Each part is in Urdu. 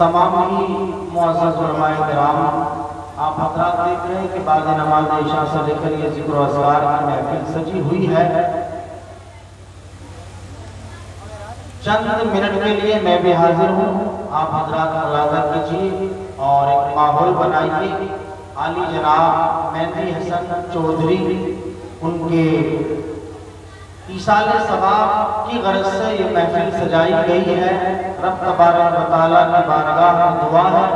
تمام ہی معزز علماء کرام، آپ حضرات دیکھ رہے ہیں کہ بعد نماز عشاء سے لے کر یہ ذکر و اذکار کی محفل سجی ہوئی ہے۔ چند منٹ کے لیے میں بھی حاضر ہوں، آپ حضرات ملاحظہ کیجیے اور ایک ماحول بنائیے۔ عالی جناب مہدی حسن چودھری ان کے ایصال ثواب کی غرض سے یہ محفل سجائی گئی ہے۔ رب تبارک و تعالیٰ کی بارگاہ میں دعا ہے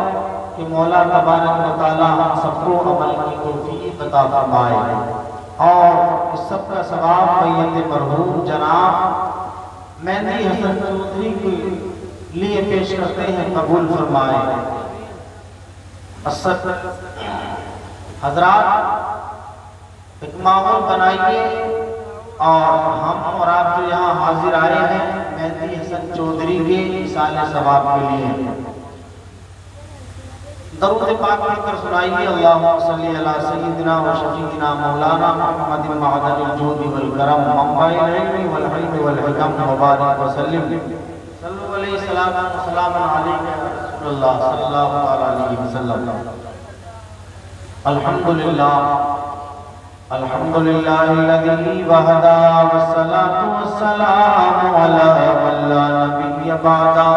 کہ مولا تبارک و تعالیٰ ہم سب کو عمل کی توفیق عطا فرمائے، اور اس سب کا ثواب میت مرحوم جناب مہدی حسن چودھری کے لیے پیش کرتے ہیں، قبول فرمائے۔ حضرات ایک ماحول بنائیے، اور ہم اور آپ جو یہاں حاضر آئے ہیں مہدی حسن چودھری کے ایصال ثواب کے لیے درود پاک پڑھ کر سنائیے۔ اللہم صلی علی سیدنا و شفیعنا مولانا محمد معدن الجود والکرم منبع العلم والحلم والحکم مبارک وسلم صلو علیہ السلام و سلام علیکم رسول اللہ صلی اللہ علیہ وسلم۔ الحمدللہ الذی وحدہ والصلاة والسلام علی من لا نبی بعدہ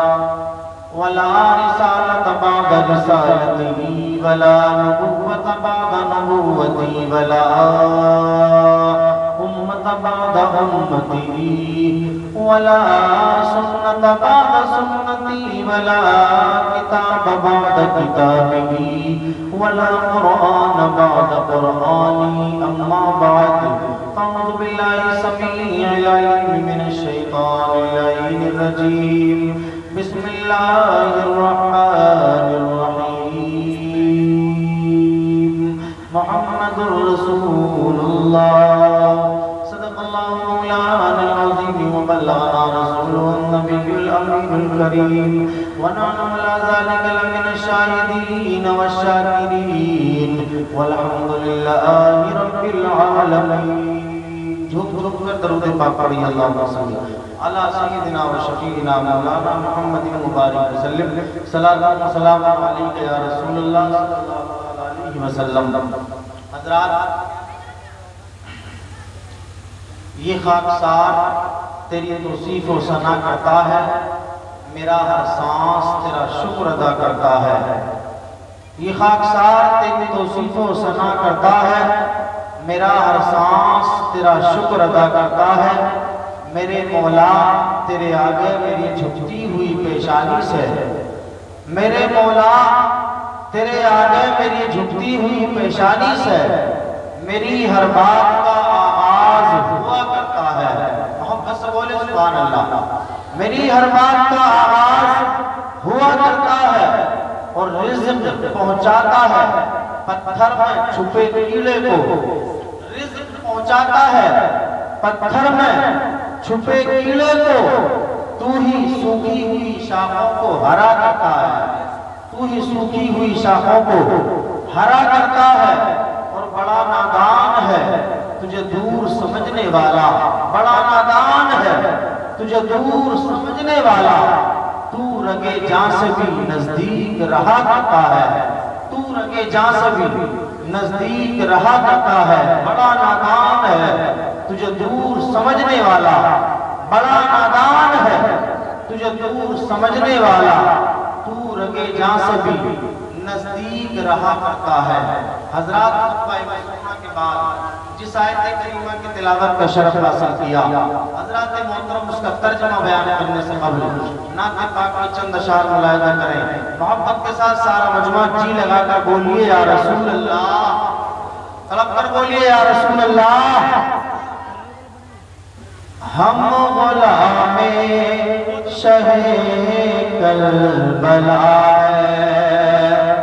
ولا رسالة بعد رسالته ولا نبوة بعد نبوته ولا أمة بعد أمته ولا سنة بعد سنته ولا كتاب بعد كتابه ولا قرآن بعد قرآنه أما بعد أعوذ بالله السميع العليم من الشيطان اللعين الرجيم بسم اللہ الرحمن الرحیم محمد رسول اللہ صدق اللہ مولانا العظیم وبلغنا رسوله النبی الامین الکریم ونحن على ذلك لمن الشاہدین والشاکرین والحمد للہ رب العالمین۔ جھوک جھوک کر درود پاک پڑھیے، اللہم صلی علی سیدنا و شفیعنا مولانا محمد مبارک وسلم صلاۃ و سلام علیک یا رسول اللہ صلی اللہ علیہ وسلم۔ حضرات یہ خاکسار تیری توصیف و ثنا کرتا ہے، میرا ہر سانس تیرا شکر ادا کرتا ہے۔ یہ خاکسار تیری توصیف و ثنا کرتا ہے، میرا ہر سانس تیرا شکر ادا کرتا ہے۔ میرے مولا تیرے آگے میری جھکتی ہوئی پیشانی سے، میرے مولا تیرے آگے میری جھکتی ہوئی پیشانی سے میری ہر بات کا آغاز ہوا کرتا ہے۔ محبت سے بولے سبحان اللہ۔ میری ہر بات کا آغاز ہوا کرتا ہے اور رزق پہنچاتا ہے پتھر میں چھپے کیڑے کو، رزق پہنچاتا ہے پتھر میں چھپے کیڑے کو۔ تو ہی سوکھی ہوئی شاخوں کو ہرا کرتا ہے، تو ہی سوکھی ہوئی شاخوں کو ہرا کرتا ہے، اور بڑا نادان ہے تجھے دور سمجھنے والا، بڑا نادان ہے تجھے دور سمجھنے والا۔ تو رگے جاں سے بھی نزدیک رہا کرتا ہے، تو رگے جاں سے بھی نزدیک رہا کرتا ہے۔ بڑا نادان ہے تجھے دور سمجھنے والا، بڑا نادان ہے تجھے دور سمجھنے والا۔ تو رگے جاں سے بھی نزدیک رہا کرتا ہے۔ حضرات خطبہ مسلمہ کے بعد جس آیت کریمہ کی تلاوت کا شرف حاصل کیا، حضرات محترم اس کا ترجمہ بیان کرنے سے قبل نعت پاک میں چند اشعار ملاحظہ کریں۔ محبت کے ساتھ سارا مجمع جی لگا کر بولیے یا رسول اللہ، طلب کر بولیے یا رسول اللہ۔ ہم غلام شہ کربلا ہیں،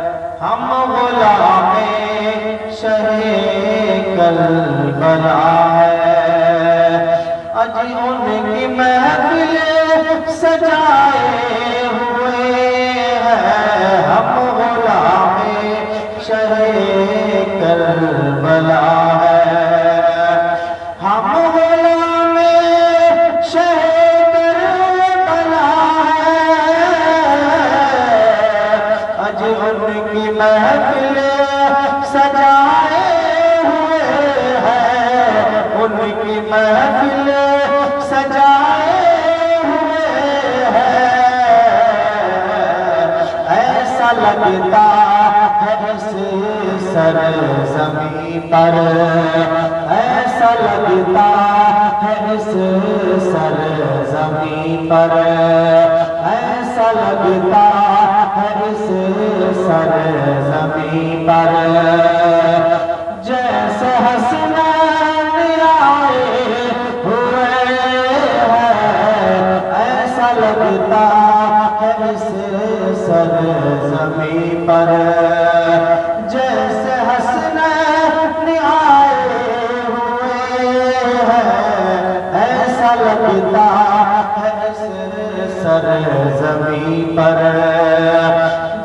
ہم غلام شہ کربلا ہیں، اجی ان کی محفل سجائے ہوئے ہیں، ہم غلام شہ کربلا ہیں، ہم غلام شہ کربلا ہیں، محفل سجائے ہوئے ہیں، ان کی محفل سجائے ہوئے ہیں، ایسا لگتا ہے اس سرزمین پر، ایسا لگتا ہے اس سرزمین پر، ایسا لگتا ہے اس سرزمین پر، جیسے حسنین آئے ہوئے ہیں، ایسا لگتا ہے اس سرزمین پر، جیسے حسنین آئے ہوئے ہیں، ایسا لگتا ہے اس سرزمین پر،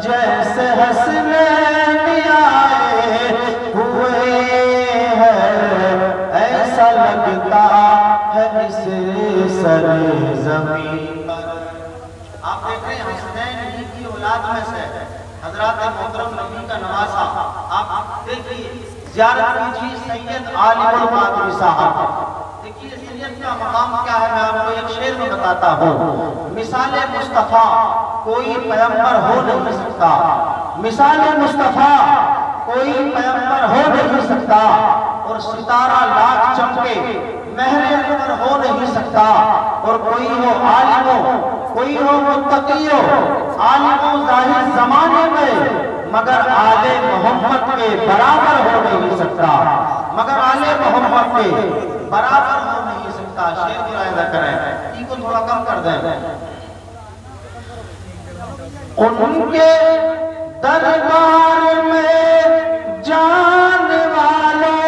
جیسے حسنین آئے ہوئے ہیں، ایسا لگتا ہے اس سرزمین پر۔ آپ دیکھ رہے ہیں حسنین ہی کی اولاد میں سے حضرات محترم نبی کا نواسا، آپ دیکھیے زیارت کیجیے سید عالم القادری صاحب، دیکھیے سید کا مقام کیا ہے، میں آپ کو ایک شعر میں بتاتا ہوں۔ مثال مصطفیٰ کوئی پیغمبر ہو نہیں سکتا، مثال مصطفیٰ کوئی پیغمبر ہو نہیں سکتا، اور ستارہ لاکھ چمکے مہر انور ہو نہیں سکتا، اور کوئی ہو عالم ہو، کوئی ہو متقی ہو، عالم و ظاہر زمانے میں، مگر آل محمد کے برابر ہو نہیں سکتا، مگر آل محمد کے برابر ہو نہیں سکتا۔ شعر ملاحظہ کریں، ای کو تھوڑا کم کر دیں۔ ان کے دربار میں جان والوں،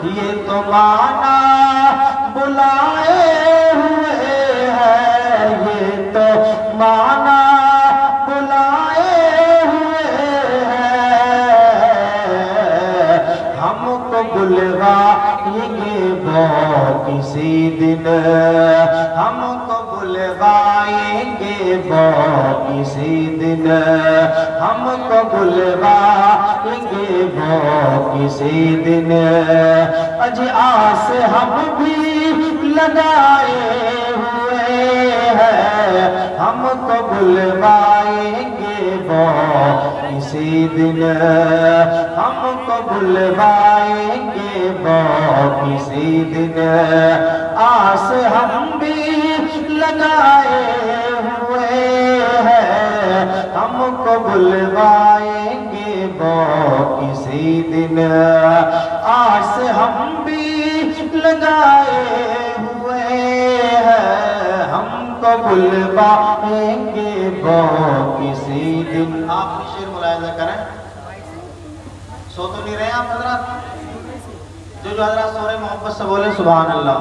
یہ تو مانا بلائے ہوئے ہیں، یہ تو مانا بلائے ہوئے ہیں، ہم کو بلوائیں گے وہ کسی دن، ہم کو بلوائیں گے وہ کسی دن، ہم کو بلوائیں گے وہ کسی دن، اج آس ہم بھی لگائے ہوئے ہیں، ہم کو بلوائیں گے وہ کسی دن، ہم کو بلوائیں گے وہ کسی دن، آس ہم بھی لگائے ہوئے ہیں، ہم کو بلوائیں گے وہ کسی دن، آس ہم بھی لگائے ہوئے ہیں، ہم کو بلوائیں گے وہ کسی دن۔ آپ شعر ملاحظہ کریں، سو تو نہیں رہے آپ حضرات؟ جو حضرات سو رہے محبت سے بولے سبحان اللہ۔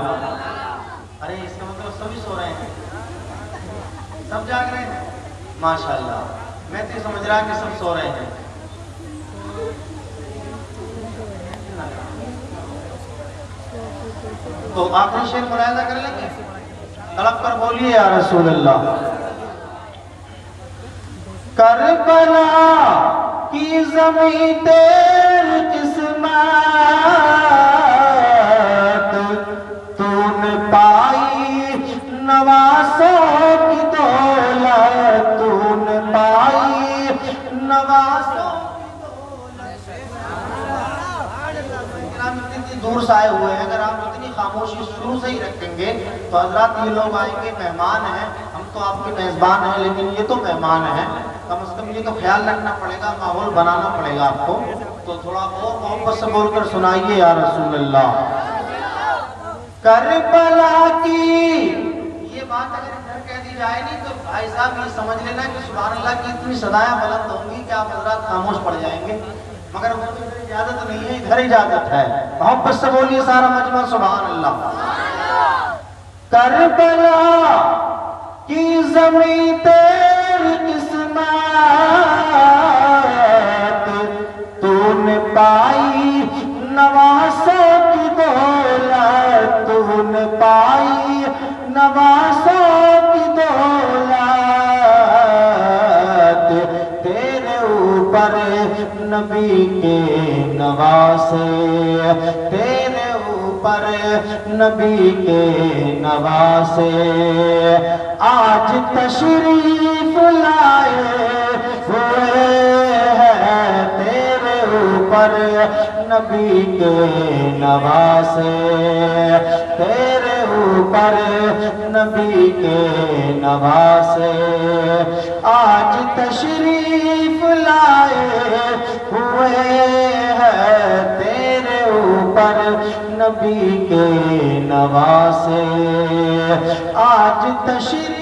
ارے اس کا مطلب سبھی سو رہے ہیں، سب جاگ رہے ہیں، ماشاءاللہ۔ میں تو سمجھ رہا کہ سب سو رہے ہیں۔ تو آخری شعر ملاحظہ کر لیں گے، طلب پر بولیے یا رسول اللہ۔ کربلا کی زمین تیری قسمت، تو نے پائی نواسوں کی دولت، تو نے پائی نواسوں دور سے آئے ہوئے ہیں، اگر آپ اتنی خاموشی شروع سے ہی رکھیں گے تو حضرات یہ لوگ آئیں گے، مہمان ہیں، ہم تو آپ کے میزبان ہیں لیکن یہ تو مہمان ہیں، کم از کم یہ تو خیال رکھنا پڑے گا، ماحول بنانا پڑے گا آپ کو، تو تھوڑا اور محبت سے بول کر سنائیے یا رسول اللہ۔ کربلا کی یہ بات اگر ادھر کہہ دی جائے نہیں تو بھائی صاحب یہ سمجھ لینا کہ سبحان اللہ کی اتنی صدایاں بلند ہوں گی کہ آپ حضرات خاموش پڑ جائیں گے، مگر وہ تو ادھر اجازت نہیں ہے، ادھر اجازت ہے۔ محبت سے بولیے سارا مجمع سبحان اللہ۔ کربلا کی زمین تیری قسمت، تو نے پائی نواسوں کی دولت، تو نے پائی نواسوں کی دولت، نبی کے نواسے، تیرے اوپر نبی کے نواسے، آج تشریف لائے ہوئے ہیں تیرے اوپر نبی کے نواسے، تیرے اوپر نبی کے نواسے، آج تشریف لائے ہوئے ہیں تیرے اوپر نبی کے نواسے، آج تشریف۔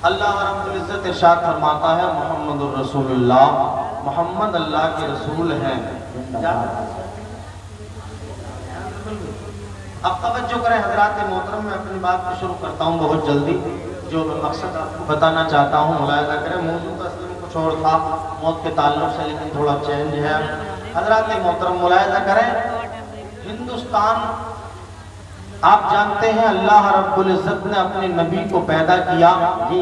اللہ رب العزت ارشاد فرماتا ہے محمد الرسول اللہ، محمد اللہ کے رسول ہیں۔ اب توجہ کریں حضرات محترم، میں اپنی بات کو شروع کرتا ہوں بہت جلدی، جو میں مقصد آپ کو بتانا چاہتا ہوں ملاحظہ کریں۔ موضوع تو اصل میں کچھ اور تھا موت کے تعلق سے، لیکن تھوڑا چینج ہے۔ حضرات محترم ملاحظہ کریں، ہندوستان آپ جانتے ہیں اللہ رب العزت نے اپنے نبی کو پیدا کیا،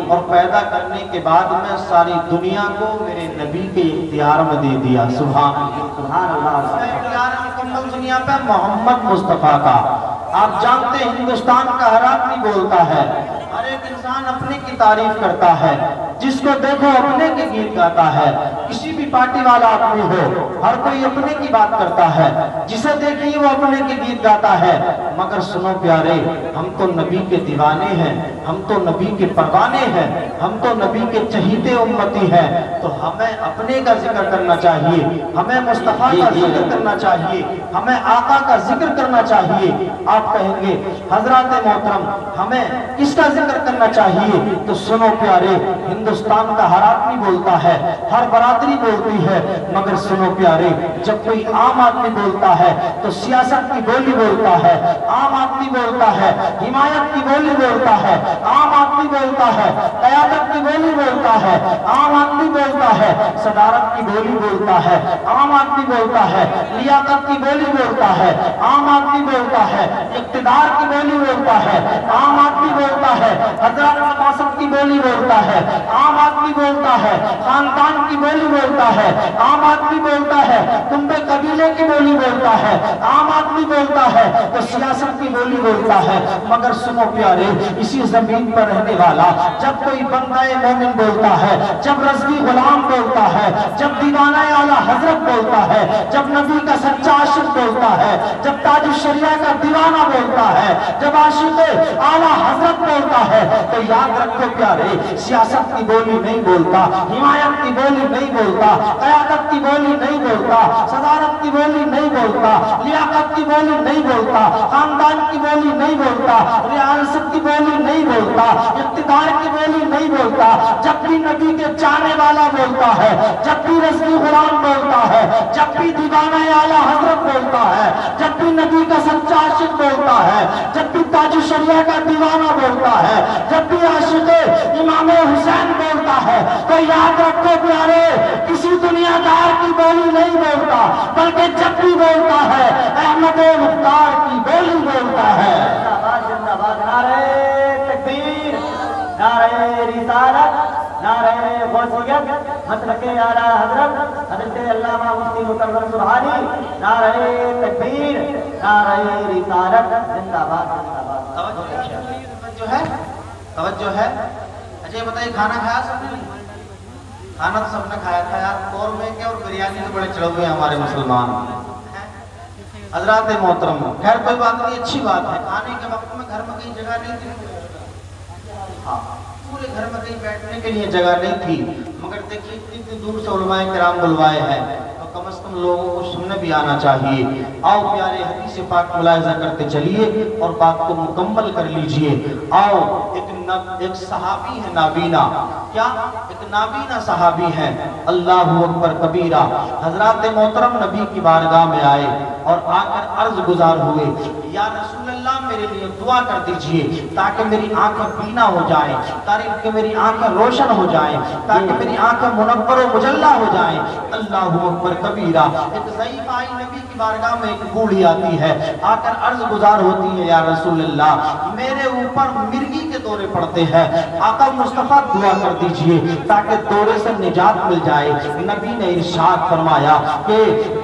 اور پیدا کرنے کے بعد میں ساری دنیا کو میرے نبی کے اختیار میں دے دیا۔ سبحان اللہ، اختیار مکمل دنیا پہ محمد مصطفیٰ کا۔ آپ جانتے ہیں ہندوستان کا ہر آدمی بولتا ہے، ہر ایک انسان اپنے کی تعریف کرتا ہے، جس کو دیکھو اپنے کے گیت گاتا ہے، کسی بھی پارٹی والا آدمی ہو ہر کوئی اپنے کی بات کرتا ہے، جسے دیکھیے وہ اپنے کے گیت گاتا ہے۔ مگر سنو پیارے، ہم تو نبی کے دیوانے ہیں، ہم تو نبی کے پروانے ہیں، ہم تو نبی کے چہیتے امتی ہیں، تو ہمیں اپنے کا ذکر کرنا چاہیے، ہمیں مصطفیٰ کا ذکر کرنا چاہیے، ہمیں آقا کا ذکر کرنا چاہیے۔ آپ کہیں گے حضرات محترم ہمیں کس کا ذکر کرنا چاہیے؟ تو سنو پیارے، ہندوستان کا ہر آدمی بولتا ہے، ہر برادری بولتی ہے، مگر سنو پیارے، جب کوئی عام آدمی بولتا ہے تو سیاست کی بولی بولتا ہے، عام آدمی بولتا ہے حمایت کی بولی بولتا ہے، عام آدمی بولتا ہے قیادت کی بولی بولتا ہے، عام آدمی بولتا ہے صدارت کی بولی بولتا ہے، عام آدمی بولتا ہے لیاقت کی بولی بولتا ہے، عام آدمی بولتا ہے اقتدار کی بولی بولتا ہے، عام آدمی بولتا ہے حضرات مقاصد کی بولی بولتا ہے، عام آدمی بولتا ہے خاندان کی بولی بولتا ہے، عام آدمی بولتا ہے کنبے قبیلے کی بولی بولتا ہے، عام آدمی بولتا ہے تو سیاست کی بولی بولتا ہے۔ مگر سنو پیارے، اسی زمین پر رہنے والا جب کوئی بندہ مومن بولتا ہے، جب رضوی غلام بولتا ہے، جب دیوانہ اعلیٰ حضرت بولتا ہے، جب نبی کا سچا عاشق بولتا ہے، جب تاج الشریعہ کا دیوانہ بولتا ہے، جب عاشق اعلیٰ حضرت بولتا ہے، تو یاد رکھو پیارے، سیاست کی بولی نہیں بولتا، حمایت کی بولی نہیں بولتا، قیادت کی بولی نہیں بولتا، صدارت کی بولی نہیں بولتا، لیاقت کی بولی نہیں بولتا، خاندان کی بولی نہیں بولتا، ریاست کی بولی نہیں بولتا، اقتدار کی بولی نہیں بولتا۔ جب بھی نبی کے چاہنے والا بولتا ہے، جب بھی رضوی غلام بولتا ہے، جب بھی دیوانہ اعلیٰ حضرت بولتا ہے، جب بھی نبی کا سچا عاشق بولتا ہے، جب بھی تاج الشریعہ کا دیوانہ بولتا ہے، جب بھی عاشق امام حسین بولتا ہے، تو یاد رکھو پیارے، کسی دنیا دار کی بولی نہیں بولتا، بلکہ جب بھی بولتا ہے احمد مختار کی بولی بولتا ہے۔ نعرہ تکبیر، نعرہ رسالت، نعرہ غوثیت، مسلک اعلیٰ حضرت حضرت علامہ مفتی مکرم سبحانی، نعرہ تکبیر، نعرہ رسالت، زندہ باد زندہ باد۔ توجہ ہے۔ اچھا یہ بتائیے کھانا کھایا سب نے؟ کھانا تو سب نے کھایا تھا یار، قورمے کے اور بریانی تو بڑے چڑھے ہوئے ہیں ہمارے مسلمان۔ حضرات محترم خیر کوئی بات نہیں، اچھی بات ہے۔ کھانے کے وقت میں گھر میں کہیں جگہ نہیں تھی، ہاں پورے گھر میں کہیں بیٹھنے کے لیے جگہ نہیں تھی، مگر دیکھیے اتنی دور سے علماء کرام بلوائے ہیں تو کم از کم لوگوں کو سننے بھی آنا چاہیے۔ آؤ پیارے حدیث پاک ملاحظہ کرتے چلیے اور بات کو مکمل کر لیجئے۔ آؤ ایک صحابی ہے نابینا، کیا ایک نابینا صحابی ہے، اللہ اکبر کبیرہ۔ حضرات محترم نبی کی بارگاہ میں آئے اور آ کر عرض گزار ہوئے، یا رسول اللہ میرے لیے دعا کر دیجئے تاکہ میری آنکھیں بینا ہو جائیں، تاکہ میری آنکھیں روشن ہو جائیں، تاکہ میری آنکھیں منور و مجلہ ہو جائیں۔ اللہ اکبر کبیرہ۔ ایک ضعیف آئی نبی کی بارگاہ میں ایک بوڑھی آتی ہے، آ کر عرض گزار ہوتی ہے، یا رسول اللہ میرے اوپر مرغی کے کے دورے پڑتے ہیں آقا مصطفیٰ دعا کر دیجئے تاکہ دورے سے نجات مل جائے۔ نبی نے ارشاد فرمایا کہ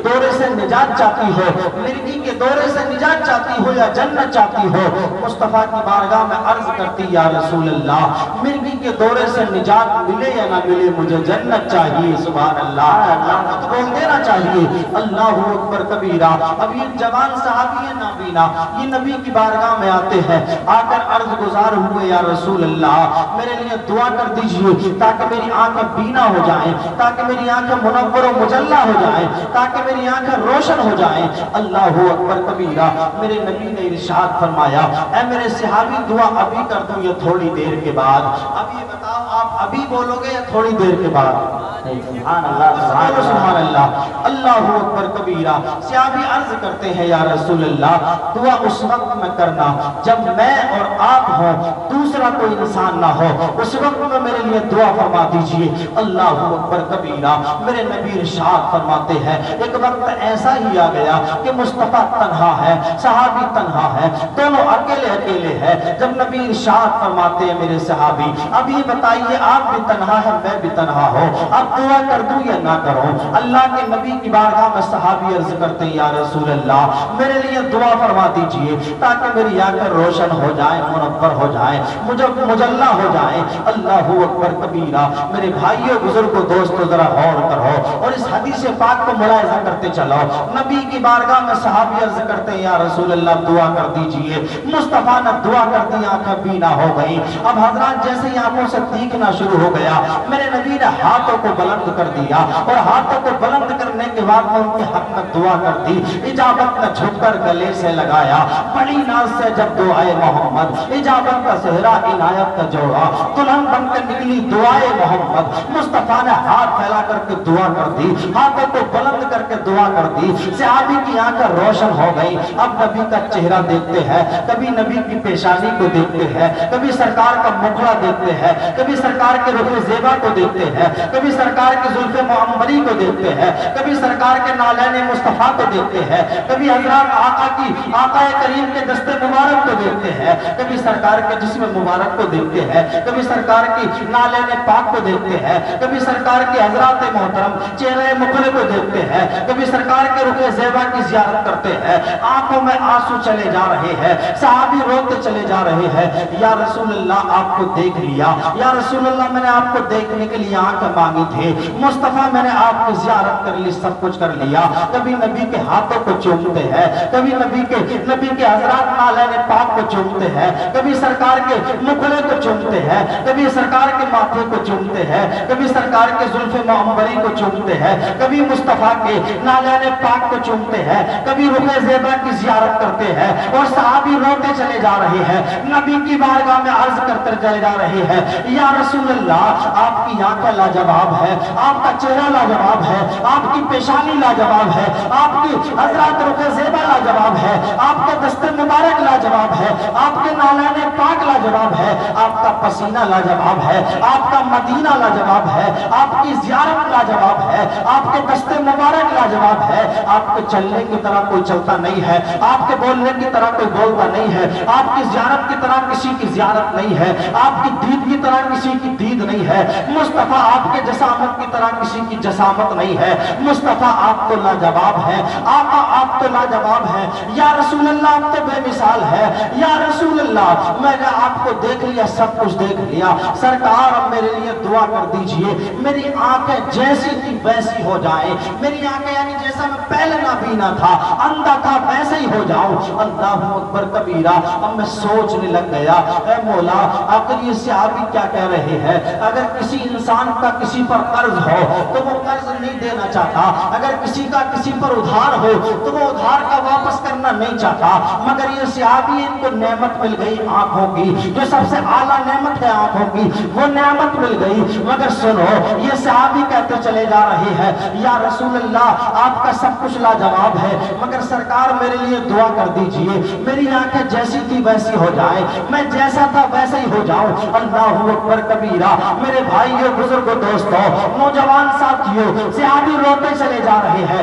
دورے سے نجات چاہتی ہو، مرگی کے دورے سے نجات چاہتی ہو یا جنت چاہتی ہو؟ مصطفیٰ کی بارگاہ میں عرض کرتی یا رسول اللہ مرگی کے دورے سے نجات ملے یا نہ ملے مجھے جنت چاہیے۔ سبحان اللہ، اللہ بول دینا چاہیے اللہ اکبر کبیرہ۔ اب یہ جوان صحابی ہے نابینا، یہ نبی کی بارگاہ میں آتے ہیں، آ کر عرض گزار ہوئے یا رسول اللہ میرے لیے دعا کر دیجئے تاکہ میری آنکھیں بینا ہو جائیں، تاکہ میری آنکھیں منور و مجلہ ہو جائیں، تاکہ میری آنکھیں روشن ہو جائیں۔ اللہ اکبر کبیرہ۔ میرے نبی نے ارشاد فرمایا اے میرے صحابی دعا ابھی کر دوں یا تھوڑی دیر کے بعد؟ اب یہ بتاؤ آپ ابھی بولو گے یا تھوڑی دیر کے بعد؟ سبحان اللہ سبحان اللہ، اللہ اکبر کبیرہ۔ صحابی عرض کرتے ہیں یا رسول اللہ دعا اس وقت میں کرنا جب میں اور آپ ہوں، دوسرا کوئی انسان نہ ہو، اس وقت میں میرے لیے دعا فرما دیجئے۔ اللہ اکبر کبیرہ۔ میرے نبی ارشاد فرماتے ہیں ایک وقت ایسا ہی آ گیا کہ مصطفیٰ تنہا ہے، صحابی تنہا ہے، دونوں اکیلے اکیلے ہیں۔ جب نبی ارشاد فرماتے ہیں میرے صحابی اب یہ بتائیے آپ بھی تنہا ہے میں بھی تنہا ہوں، اب دعا کر دوں یا نہ کروں؟ اللہ کے نبی کی بارگاہ میں صحابی عرض کرتے ہیں یا رسول اللہ میرے لیے دعا فرما دیجئے تاکہ میری آنکھیں روشن ہو جائیں، منور ہو جائیں، مجھے مجلہ ہو جائیں۔ اللہ اکبر کبیرہ۔ میرے بھائیوں بزرگوں دوستوں ذرا غور کرو اور اس حدیث پاک کو ملاحظہ کرتے چلو۔ نبی کی بارگاہ میں صحابی عرض کرتے ہیں یا رسول اللہ دعا کر دیجئے۔ مصطفیٰ نے دعا کر دی، آنکھیں بینا ہو گئی۔ اب حضرات جیسے ہی آنکھوں سے دیکھنا شروع ہو گیا میرے نبی نے ہاتھوں کو بلند کر دیا اور ہاتھوں کو بلند کرنے کے بعد میں ان کے حق میں دعا کر دی۔ اجابت نے جھک کر گلے سے لگایا، بڑی ناز سے جب دعائے محمد، اجابت کا صحرا عنایت کا جوڑا، دلہن بن کے نکلی دعائے محمد۔ مصطفیٰ نے ہاتھ پھیلا کر کے دعا کر دی، ہاتھوں کو بلند کر کے دعا کر دی۔ صحابی کی آنکھیں روشن ہو گئی۔ اب نبی کا چہرہ دیکھتے ہیں، کبھی نبی کی پیشانی کو دیکھتے ہیں، کبھی سرکار کا مکھڑا دیکھتے ہیں، کبھی سرکار کے رخ زیبا کو دیکھتے ہیں، کبھی سرکار کی زلف معمری کو دیکھتے ہیں، کبھی سرکار کے نالین مصطفیٰ کو دیکھتے ہیں، کبھی حضرات آقا کریم کے دست مبارک کو دیکھتے ہیں، کبھی سرکار کے جسم مبارک کو دیکھتے ہیں، کبھی سرکار کی نالین پاک کو دیکھتے ہیں، کبھی سرکار کے حضرات محترم چہرے مکھڑے کو دیکھتے ہیں، کبھی سرکار کے رخ زیبا کی زیارت کرتے ہیں۔ آنکھوں میں آنسو چلے جا رہے ہیں، صحابی روتے چلے جا رہے ہیں یا رسول اللہ آپ کو دیکھ لیا، یا رسول اللہ میں نے آپ کو دیکھنے کے لیے آنکھ مانگی تھی، مصطفیٰ میں نے آپ کی زیارت کر لی، سب کچھ کر لیا۔ کبھی نبی کے ہاتھوں کو چومتے ہیں، کبھی نبی کے حضرات نالین پاک کو چومتے ہیں، کبھی سرکار کے مکھڑے کو چومتے ہیں، کبھی سرکار کے ماتھے کو چومتے ہیں، کبھی سرکار کے زلف معمری کو چومتے ہیں، کبھی مصطفیٰ کے نالین پاک کو چومتے ہیں، کبھی رخ زیبا کی زیارت کرتے ہیں اور صحابی روتے چلے جا رہے ہیں، نبی کی بارگاہ میں عرض کرتے چلے جا رہے ہیں یا رسول اللہ آپ کی آنکھیں لاجواب ہے، آپ کا چہرہ لاجواب ہے، آپ کی پیشانی لاجواب ہے، آپ کی حضرات رخ زیبا لاجواب ہے، آپ کا دست مبارک لاجواب ہے، آپ کے نالین پاک لاجواب ہے، آپ کا پسینہ لاجواب ہے، آپ کا مدینہ لاجواب ہے، آپ کی زیارت لاجواب ہے، آپ کے دست مبارک لاجواب ہے، آپ کے چلنے کی طرح کوئی چلتا نہیں ہے، آپ کے بولنے کی طرح کوئی بولتا نہیں ہے، آپ کی زیارت کی طرح کسی کی زیارت نہیں ہے، آپ کی دید کی طرح کسی کی دید نہیں ہے، مصطفیٰ آپ کے جسامت کی طرح کسی کی جسامت نہیں ہے، مصطفیٰ آپ تو لاجواب ہے، آقا آپ تو لاجواب ہے، یا رسول اللہ آپ تو بے مثال ہے، یا رسول اللہ میں نے آپ کو دیکھ لیا، سب کچھ دیکھ لیا، سرکار اب میرے لیے دعا کر دیجئے میری آنکھیں جیسی تھی ویسی ہو جائیں، میری آنکھیں یعنی جیسا میں پہلے نابینا تھا، اندھا تھا ویسے ہی ہو جاؤں۔ اللہ اکبر کبیرہ۔ اب میں سوچنے لگ گیا اے مولا آخر یہ صحابی کیا کہہ رہے ہیں؟ اگر کسی انسان کا کسی پر قرض ہو تو وہ قرض نہیں دینا چاہتا، اگر کسی کا کسی پر ادھار ہو تو وہ ادھار کا واپس کرنا نہیں چاہتا، مگر یہ صحابی ان کو نعمت مل گئی آنکھوں کی، جو سب سے اعلیٰ نعمت ہے آنکھوں کی، وہ نعمت مل گئی، مگر سنو یہ صحابی کہتے چلے جا رہے ہیں یا رسول اللہ آپ کا سب کچھ لاجواب ہے، مگر سرکار میرے لیے دعا کر دیجئے میری آنکھیں جیسی تھی ویسی ہو جائیں، میں جیسا تھا ویسا ہی ہو جاؤں۔ اللہ اکبر کبیرہ۔ میرے بھائیوں بزرگوں دوستوں نوجوان ساتھیوں صحابی روتے چلے جا رہے ہیں،